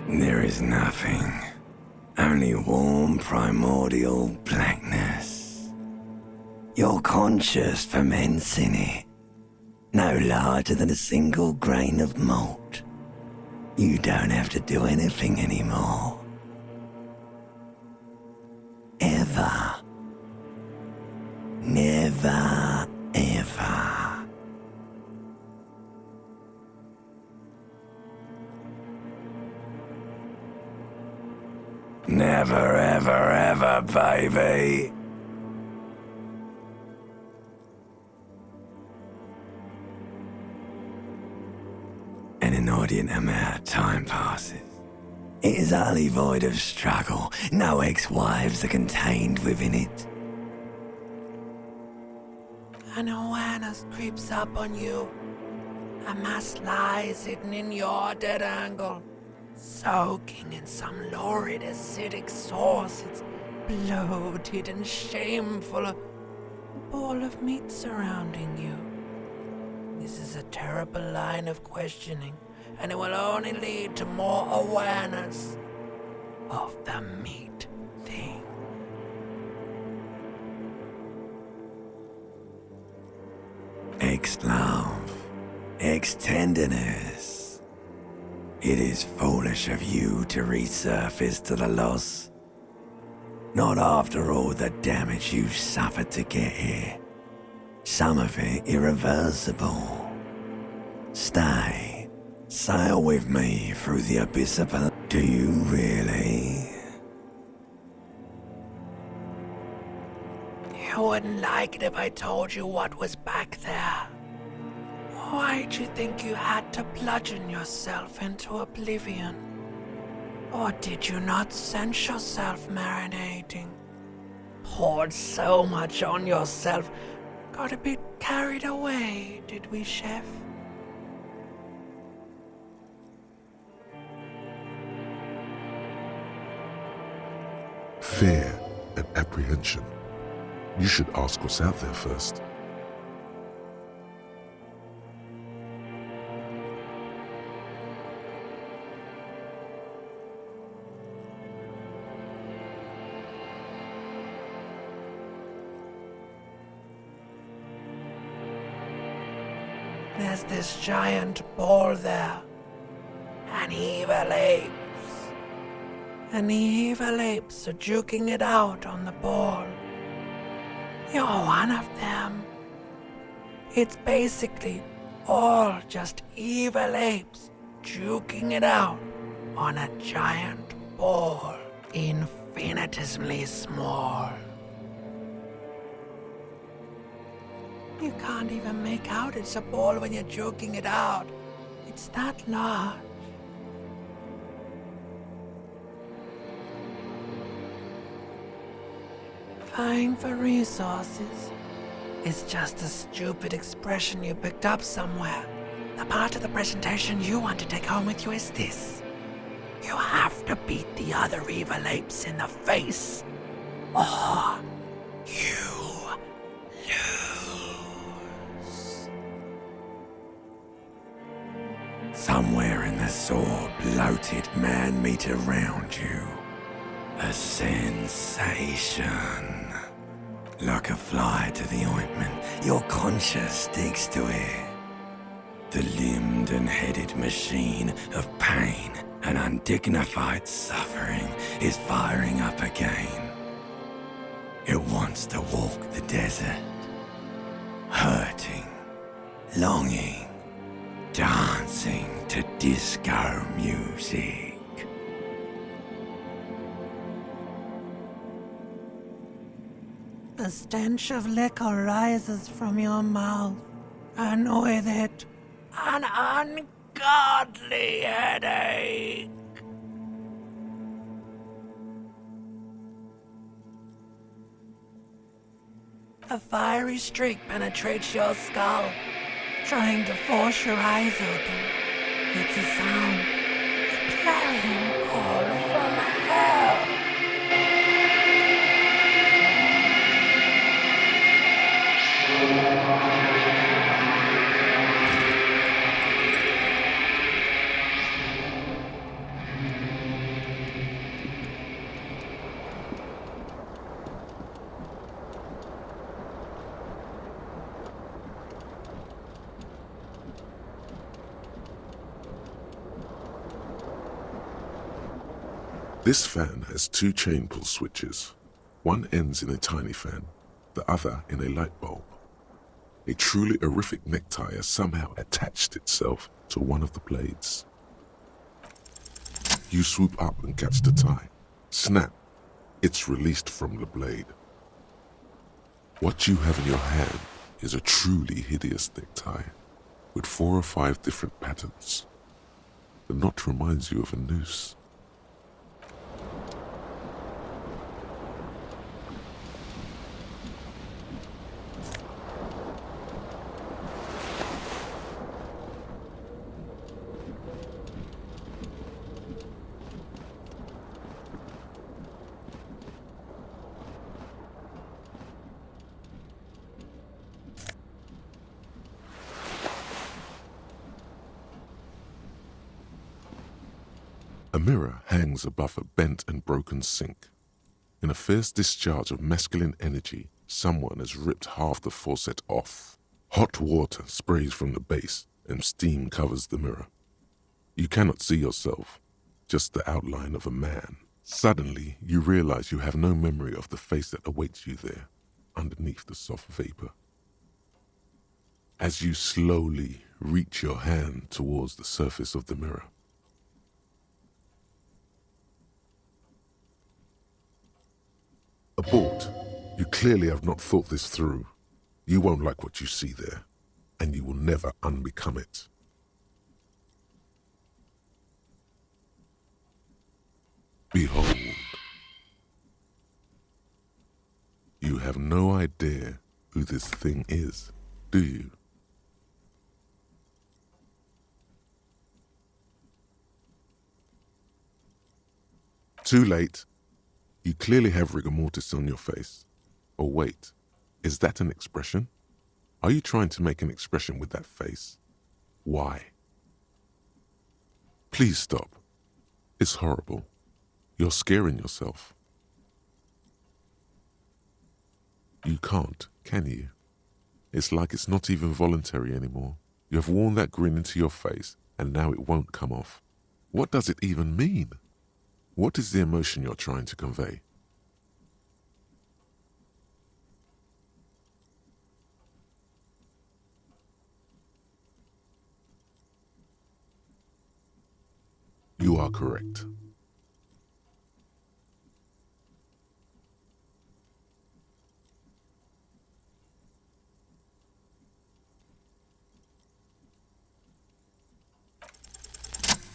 There is nothing. Only warm primordial blackness. Your conscious ferments in it. No larger than a single grain of malt. You don't have to do anything anymore. Ever. Never, ever. Never, ever, ever, baby. An inordinate amount of time passes. It is utterly void of struggle. No ex-wives are contained within it. An awareness creeps up on you. A mass lies hidden in your dead angle, soaking in some lurid acidic source. It's bloated and shameful, a ball of meat surrounding you. This is a terrible line of questioning, and it will only lead to more awareness of the meat thing. Ex-love, ex-tenderness. It is foolish of you to resurface to the loss. Not after all the damage you've suffered to get here. Some of it irreversible. Stay. Sail with me through the abyss of... Do you really? You wouldn't like it if I told you what was back there. Why'd you think you had to bludgeon yourself into oblivion? Or did you not sense yourself marinating? Poured so much on yourself, got a bit carried away, did we, Chef? Fear and apprehension. You should ask what's out there first. There's this giant ball there. An evil apes. And the evil apes are juking it out on the ball. You're one of them. It's basically all just evil apes juking it out on a giant ball, infinitesimally small. You can't even make out it's a ball when you're joking it out. It's that large. Vying for resources is just a stupid expression you picked up somewhere. The part of the presentation you want to take home with you is this. You have to beat the other evil apes in the face, or you lose. Somewhere in the sore, bloated man-meat around you. A sensation. Like a fly to the ointment, your conscience sticks to it. The limbed and headed machine of pain and undignified suffering is firing up again. It wants to walk the desert, hurting, longing, dancing to disco music. The stench of liquor rises from your mouth, and with it, an ungodly headache. A fiery streak penetrates your skull, trying to force your eyes open. It's a sound, a clarion call from hell. This fan has two chain pull switches. One ends in a tiny fan, the other in a light bulb. A truly horrific necktie has somehow attached itself to one of the blades. You swoop up and catch the tie. Snap! It's released from the blade. What you have in your hand is a truly hideous necktie with 4 or 5 different patterns. The knot reminds you of a noose. A mirror hangs above a bent and broken sink. In a fierce discharge of masculine energy, someone has ripped half the faucet off. Hot water sprays from the base and steam covers the mirror. You cannot see yourself, just the outline of a man. Suddenly, you realize you have no memory of the face that awaits you there, underneath the soft vapor. As you slowly reach your hand towards the surface of the mirror, abort. You clearly have not thought this through. You won't like what you see there, and you will never unbecome it. Behold. You have no idea who this thing is, do you? Too late. You clearly have rigor mortis on your face. Or wait, is that an expression? Are you trying to make an expression with that face? Why? Please stop. It's horrible. You're scaring yourself. You can't, can you? It's like it's not even voluntary anymore. You have worn that grin into your face, and now it won't come off. What does it even mean? What is the emotion you're trying to convey? You are correct.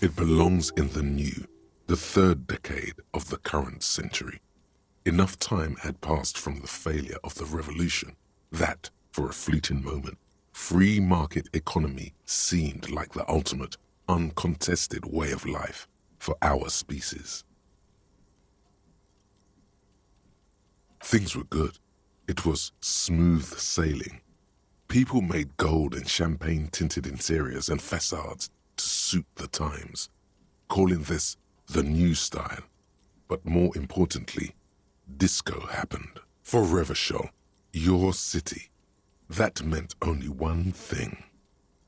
It belongs in the new, the 3rd decade of the current century. Enough time had passed from the failure of the revolution that, for a fleeting moment, free market economy seemed like the ultimate, uncontested way of life for our species. Things were good. It was smooth sailing. People made gold and champagne-tinted interiors and facades to suit the times, calling this the new style. But more importantly, disco happened. For Revachol, your city, that meant only one thing.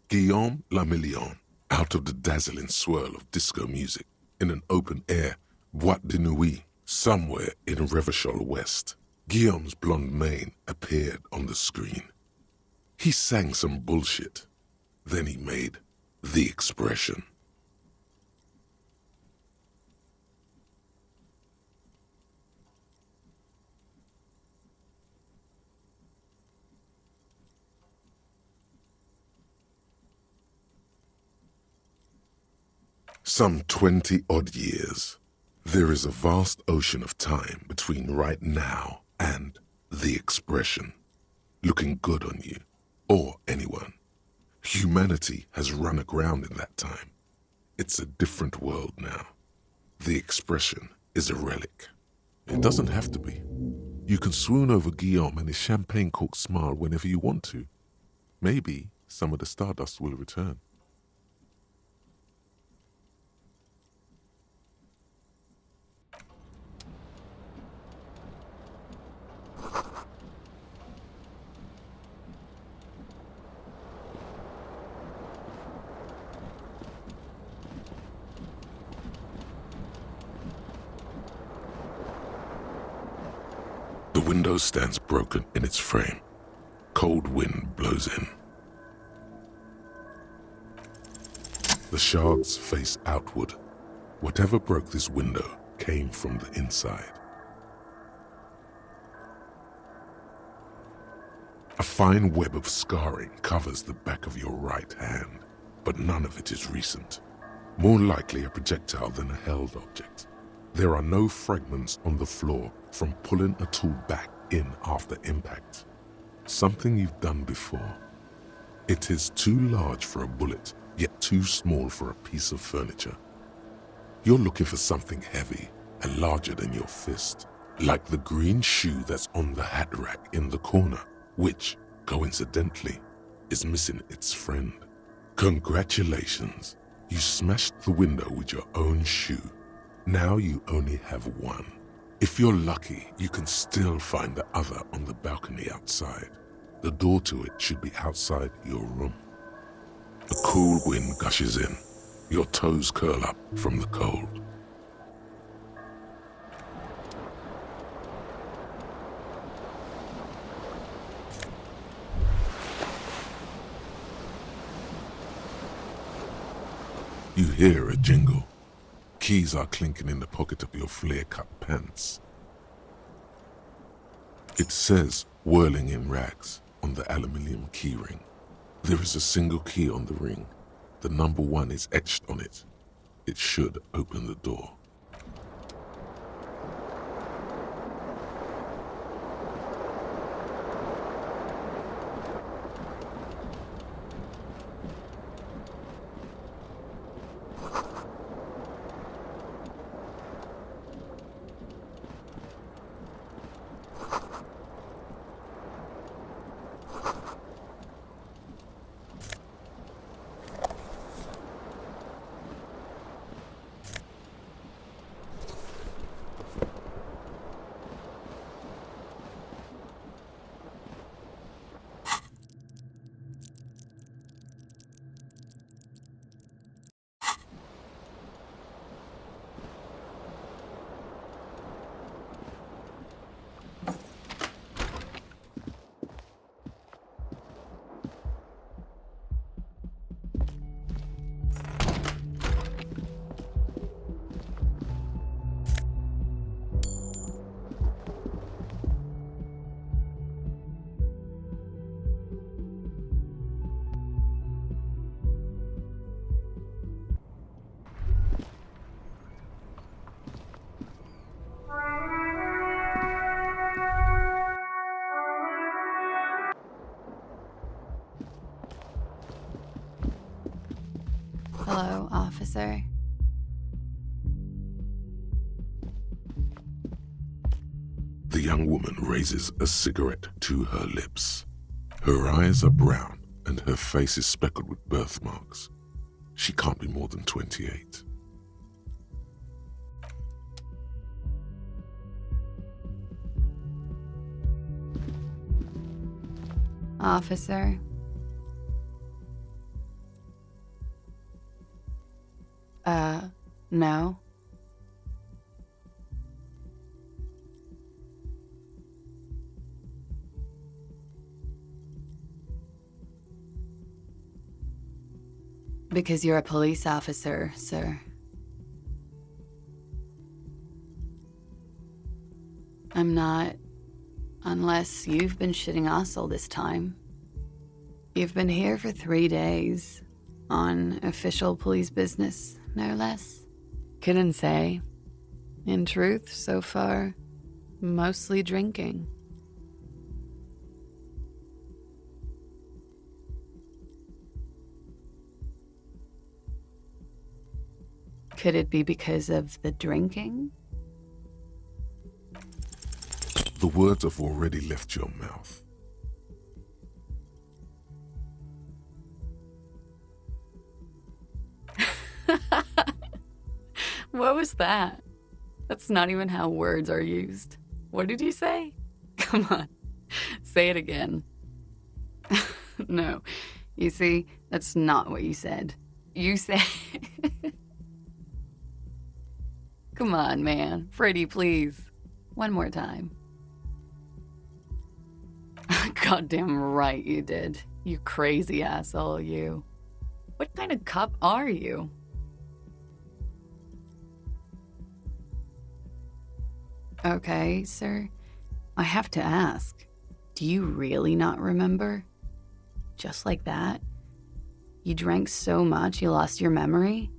Guillaume Lamillion, out of the dazzling swirl of disco music, in an open-air boîte de nuit somewhere in Revachol West, Guillaume's blonde mane appeared on the screen. He sang some bullshit. Then he made the expression. Some 20-odd years. There is a vast ocean of time between right now and the expression. Looking good on you, or anyone. Humanity has run aground in that time. It's a different world now. The expression is a relic. It doesn't have to be. You can swoon over Guillaume and his champagne-corked smile whenever you want to. Maybe some of the stardust will return. The window stands broken in its frame. Cold wind blows in. The shards face outward. Whatever broke this window came from the inside. A fine web of scarring covers the back of your right hand, but none of it is recent. More likely a projectile than a held object. There are no fragments on the floor from pulling a tool back in after impact. Something you've done before. It is too large for a bullet, yet too small for a piece of furniture. You're looking for something heavy and larger than your fist, like the green shoe that's on the hat rack in the corner, which, coincidentally, is missing its friend. Congratulations, you smashed the window with your own shoe. Now you only have one. If you're lucky, you can still find the other on the balcony outside. The door to it should be outside your room. A cool wind gushes in. Your toes curl up from the cold. You hear a jingle. Keys are clinking in the pocket of your flare-cut pants. It says, whirling in rags, on the aluminium keyring. There is a single key on the ring. The number 1 is etched on it. It should open the door. Hello, officer. The young woman raises a cigarette to her lips. Her eyes are brown and her face is speckled with birthmarks. She can't be more than 28. Officer. No. Because you're a police officer, sir. I'm not, unless you've been shitting us all this time. You've been here for 3 days, on official police business, no less. Couldn't say. In truth, so far, mostly drinking. Could it be because of the drinking? The words have already left your mouth. What was that? That's not even how words are used. What did you say? Come on, say it again. No, you see, that's not what you said. You said... Come on, man. Pretty, please. One more time. Goddamn right you did. You crazy asshole, you. What kind of cop are you? Okay, sir. I have to ask. Do you really not remember? Just like that? You drank so much you lost your memory?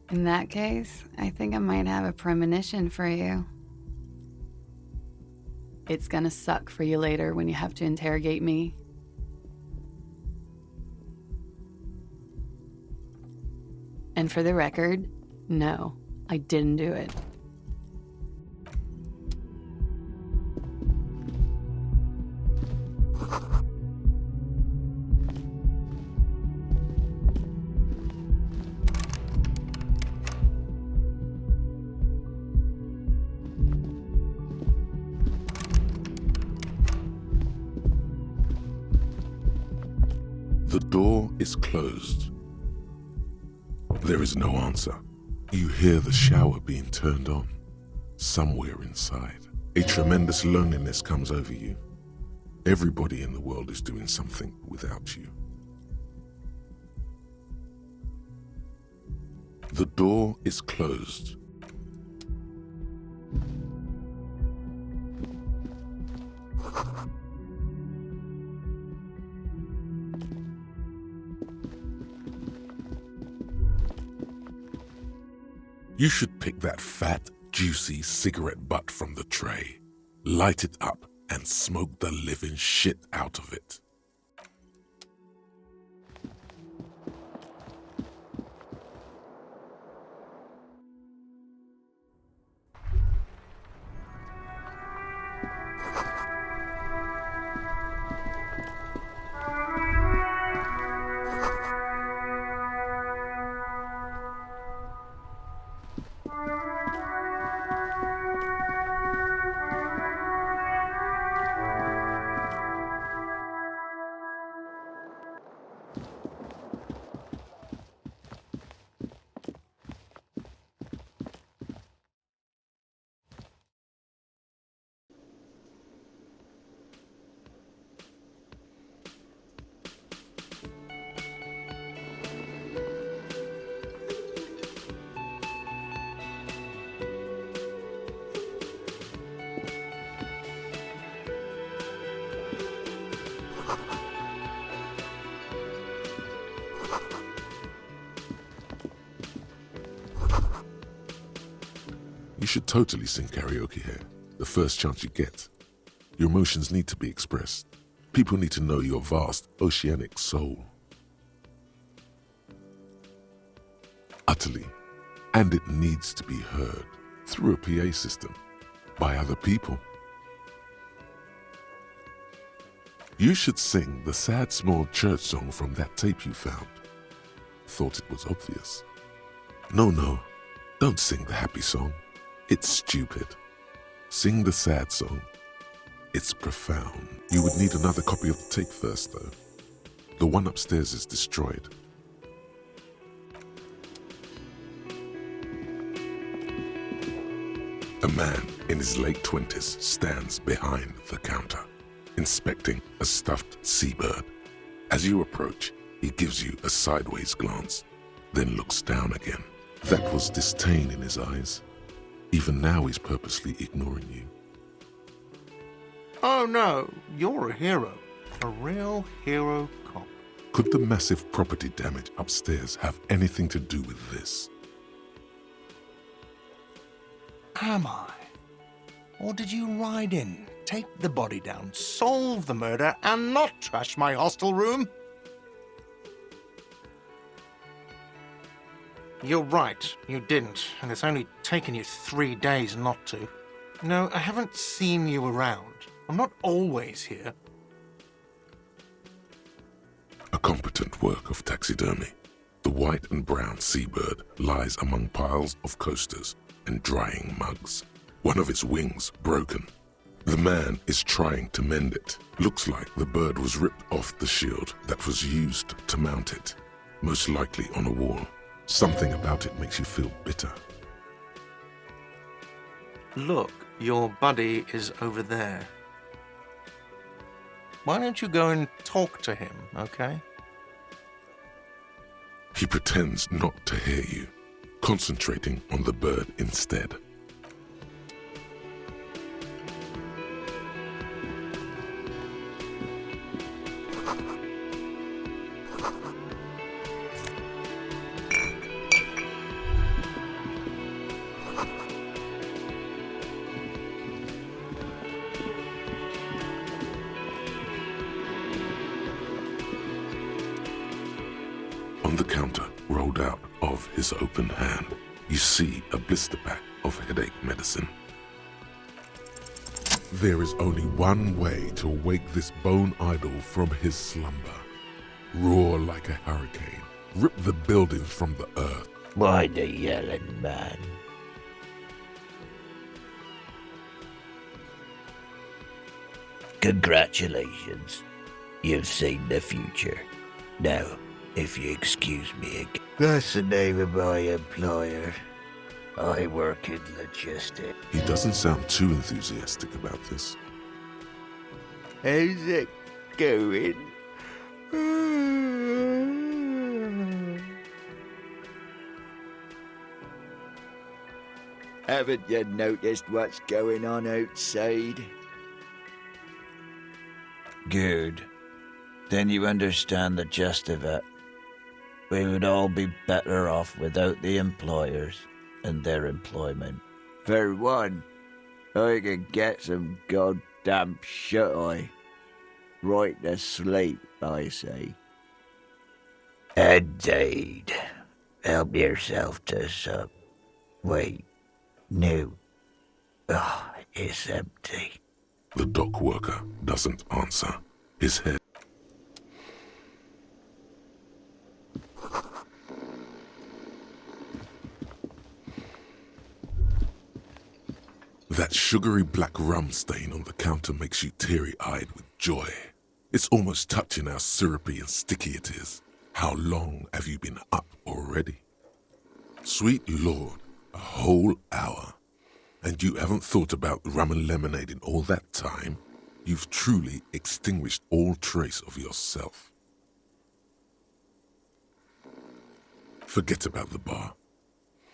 In that case, I think I might have a premonition for you. It's gonna suck for you later when you have to interrogate me. And for the record, no, I didn't do it. The door is closed. There is no answer. You hear the shower being turned on. Somewhere inside, a tremendous loneliness comes over you. Everybody in the world is doing something without you. The door is closed. You should pick that fat, juicy cigarette butt from the tray, light it up, and smoke the living shit out of it. You should totally sing karaoke here, the first chance you get. Your emotions need to be expressed. People need to know your vast, oceanic soul. Utterly. And it needs to be heard through a PA system by other people. You should sing the sad small church song from that tape you found. Thought it was obvious. No, don't sing the happy song. It's stupid. Sing the sad song. It's profound. You would need another copy of the tape first, though. The one upstairs is destroyed. A man in his late 20s stands behind the counter, inspecting a stuffed seabird. As you approach, he gives you a sideways glance, then looks down again. That was disdain in his eyes. Even now he's purposely ignoring you. Oh no, you're a hero. A real hero cop. Could the massive property damage upstairs have anything to do with this? Am I? Or did you ride in, take the body down, solve the murder, and not trash my hostel room? You're right, you didn't, and it's only taken you 3 days not to. No, I haven't seen you around. I'm not always here. A competent work of taxidermy. The white and brown seabird lies among piles of coasters and drying mugs. One of its wings broken. The man is trying to mend it. Looks like the bird was ripped off the shield that was used to mount it, most likely on a wall. Something about it makes you feel bitter. Look, your buddy is over there. Why don't you go and talk to him, okay? He pretends not to hear you, concentrating on the bird instead. On the counter, rolled out of his open hand, you see a blister pack of headache medicine. There is only one way to wake this bone idol from his slumber. Roar like a hurricane. Rip the buildings from the earth. Why the yelling, man? Congratulations. You've seen the future. Now, if you excuse me again. That's the name of my employer. I work in logistics. He doesn't sound too enthusiastic about this. How's it going? Haven't you noticed what's going on outside? Good. Then you understand the gist of it. We would all be better off without the employers and their employment. For one, I can get some goddamn shut-eye. Right to sleep, I say. Indeed. Help yourself to some. Wait. No. Oh, it's empty. The dock worker doesn't answer. His head. That sugary black rum stain on the counter makes you teary-eyed with joy. It's almost touching how syrupy and sticky it is. How long have you been up already? Sweet Lord, a whole hour. And you haven't thought about rum and lemonade in all that time? You've truly extinguished all trace of yourself. Forget about the bar.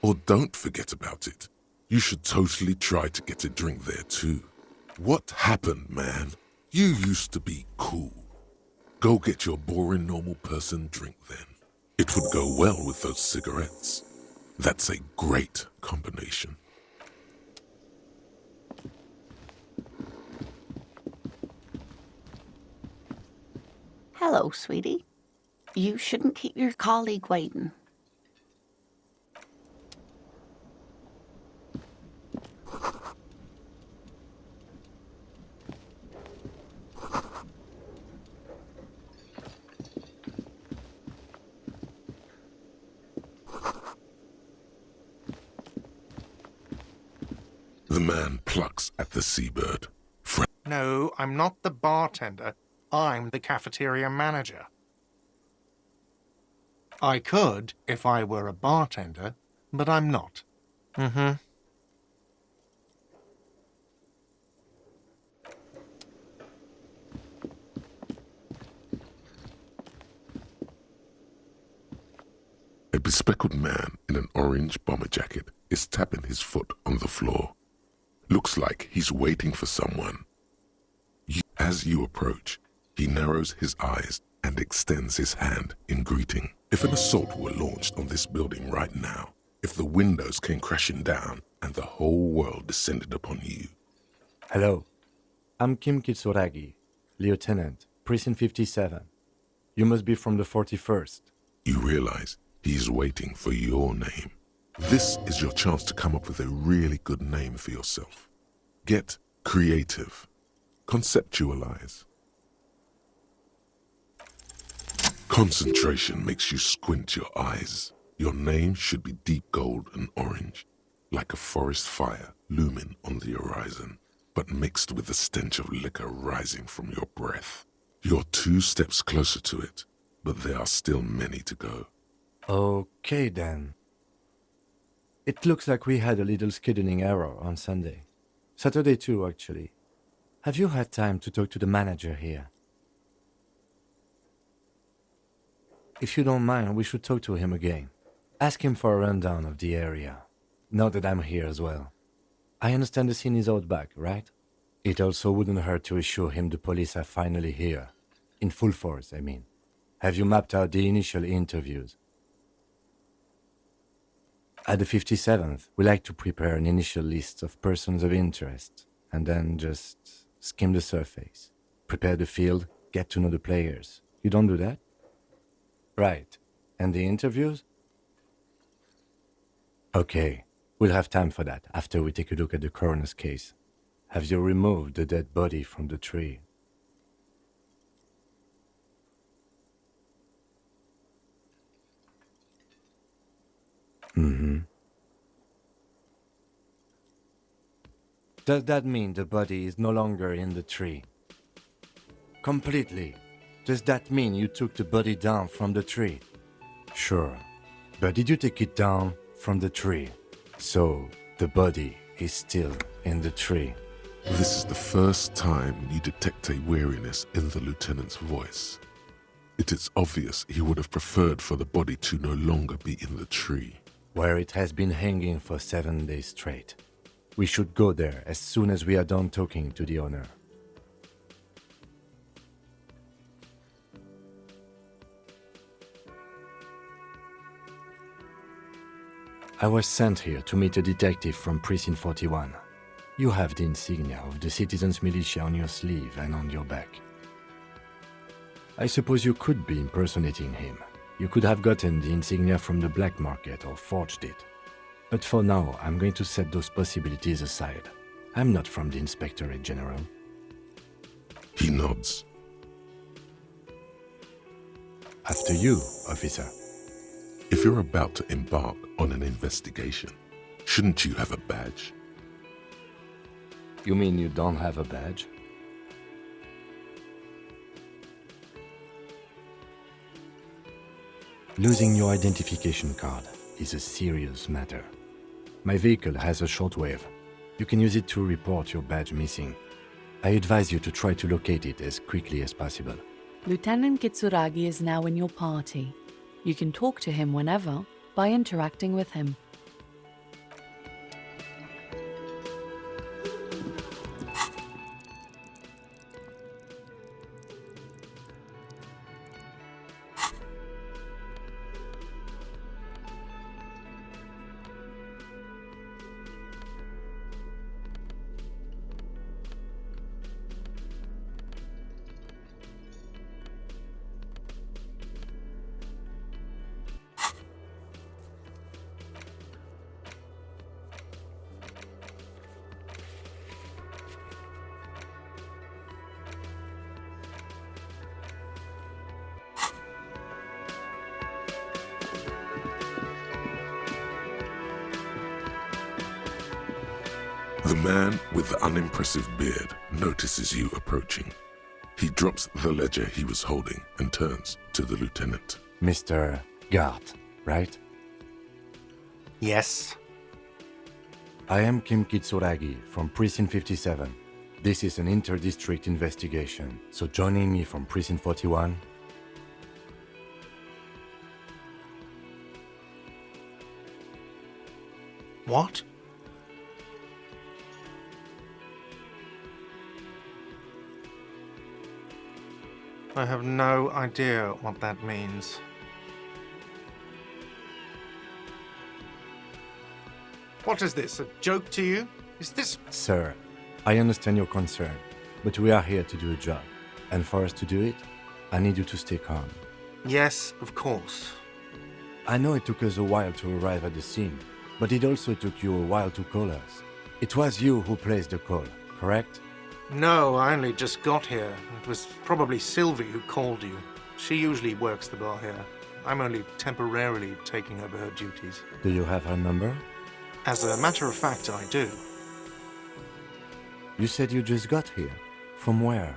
Or don't forget about it. You should totally try to get a drink there too. What happened, man? You used to be cool. Go get your boring normal person drink then. It would go well with those cigarettes. That's a great combination. Hello, sweetie. You shouldn't keep your colleague waiting. The man plucks at the seabird. No, I'm not the bartender. I'm the cafeteria manager. I could if I were a bartender, but I'm not. Mm-hmm. A bespectacled man in an orange bomber jacket is tapping his foot on the floor. Looks like he's waiting for someone. As you approach, he narrows his eyes and extends his hand in greeting. If an assault were launched on this building right now, if the windows came crashing down and the whole world descended upon you. Hello, I'm Kim Kitsuragi, Lieutenant, Precinct 57. You must be from the 41st. You realize he's waiting for your name. This is your chance to come up with a really good name for yourself. Get creative. Conceptualize. Concentration makes you squint your eyes. Your name should be deep gold and orange, like a forest fire looming on the horizon, but mixed with the stench of liquor rising from your breath. You're 2 steps closer to it, but there are still many to go. Okay then. It looks like we had a little scheduling error on Sunday. Saturday too, actually. Have you had time to talk to the manager here? If you don't mind, we should talk to him again. Ask him for a rundown of the area. Now that I'm here as well. I understand the scene is out back, right? It also wouldn't hurt to assure him the police are finally here. In full force, I mean. Have you mapped out the initial interviews? At the 57th, we like to prepare an initial list of persons of interest, and then just skim the surface. Prepare the field, get to know the players. You don't do that? Right. And the interviews? Okay, we'll have time for that after we take a look at the coroner's case. Have you removed the dead body from the tree? Mm-hmm. Does that mean the body is no longer in the tree? Completely. Does that mean you took the body down from the tree? Sure. But did you take it down from the tree? So, the body is still in the tree. This is the first time you detect a weariness in the lieutenant's voice. It is obvious he would have preferred for the body to no longer be in the tree. Where it has been hanging for 7 days straight. We should go there as soon as we are done talking to the owner. I was sent here to meet a detective from Precinct 41. You have the insignia of the Citizens Militia on your sleeve and on your back. I suppose you could be impersonating him. You could have gotten the insignia from the black market or forged it. But for now, I'm going to set those possibilities aside. I'm not from the Inspectorate General. He nods. After you, officer. If you're about to embark on an investigation, shouldn't you have a badge? You mean you don't have a badge? Losing your identification card is a serious matter. My vehicle has a shortwave. You can use it to report your badge missing. I advise you to try to locate it as quickly as possible. Lieutenant Kitsuragi is now in your party. You can talk to him whenever by interacting with him. The man with the unimpressive beard notices you approaching. He drops the ledger he was holding and turns to the lieutenant. Mr. Gart, right? Yes. I am Kim Kitsuragi from Precinct 57. This is an inter-district investigation, so joining me from Precinct 41... What? I have no idea what that means. What is this, a joke to you? Is this... Sir, I understand your concern, but we are here to do a job. And for us to do it, I need you to stay calm. Yes, of course. I know it took us a while to arrive at the scene, but it also took you a while to call us. It was you who placed the call, correct? No, I only just got here. It was probably Sylvie who called you. She usually works the bar here. I'm only temporarily taking over her duties. Do you have her number? As a matter of fact, I do. You said you just got here. From where?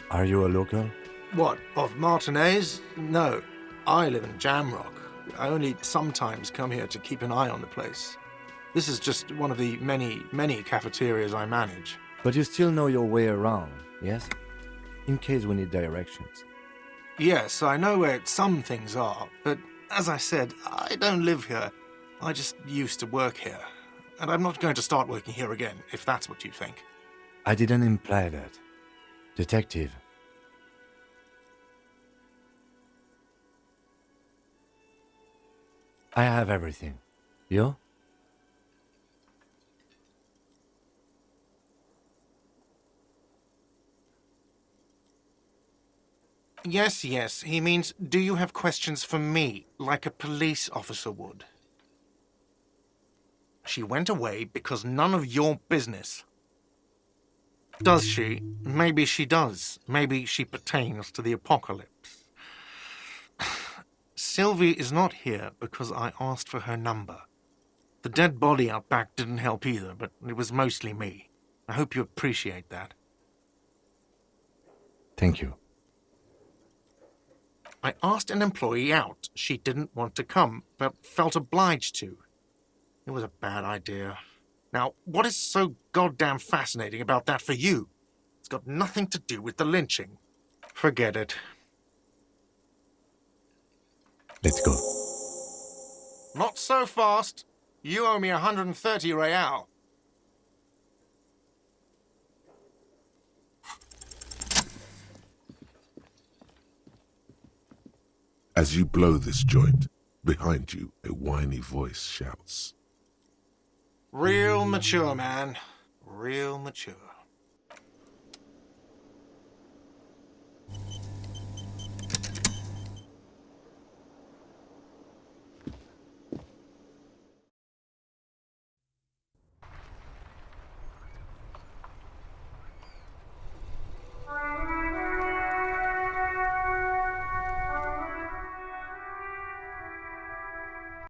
Are you a local? What, of Martinez? No, I live in Jamrock. I only sometimes come here to keep an eye on the place. This is just one of the many cafeterias I manage. But you still know your way around, yes? In case we need directions. Yes, I know where some things are, but as I said, I don't live here. I just used to work here. And I'm not going to start working here again, if that's what you think. I didn't imply that. Detective. I have everything. You? Yes, yes. He means, do you have questions for me, like a police officer would? She went away because none of your business. Does she? Maybe she does. Maybe she pertains to the apocalypse. Sylvie is not here because I asked for her number. The dead body out back didn't help either, but it was mostly me. I hope you appreciate that. Thank you. I asked an employee out. She didn't want to come, but felt obliged to. It was a bad idea. Now, what is so goddamn fascinating about that for you? It's got nothing to do with the lynching. Forget it. Let's go. Not so fast. You owe me 130 real. As you blow this joint, behind you, a whiny voice shouts. Real mature, man. Real mature.